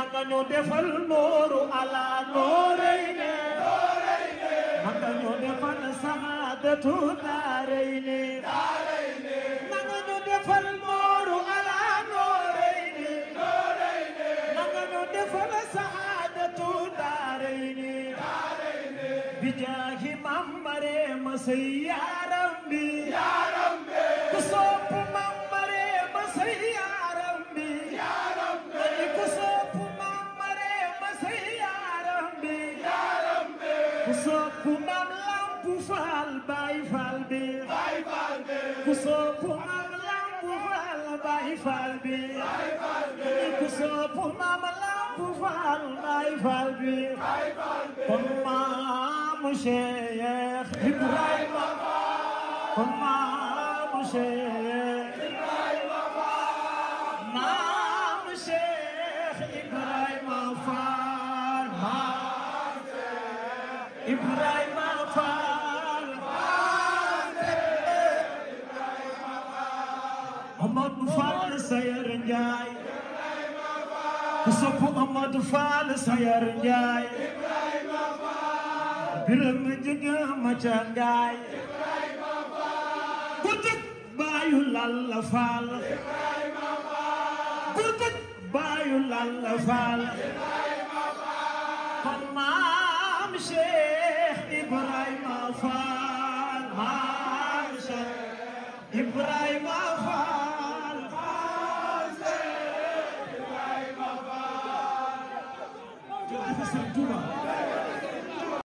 nanga ñu defal nooru ala nooreyni nanga ñu defal saadatu daareyni nanga ñu defal nooru ala nooreyni nanga ñu defal saadatu daareyni bijaahi mamare masay yaram bi ku sopp mamare masay yaram bi ku sopp mamare masay yaram bi ku sopp mam lampu faal bay faal bi ku sopp mam lampu faal bay faal bi ku sopp mam lampu faal bay faal bi kon maamu Cheikh Ibrahima kon maamu Cheikh Ibrahima maamu Cheikh Ibrahima Fall maamu Cheikh Ibrahima Fall Amadou Fall Sayar Njaay ku sopp Amadou Fall Sayar Njaay biram jëgë ma ca ngaay ku tëg baayu Lalla Fall ku tëg baayu Lalla Fall kon maam Cheikh Ibrahima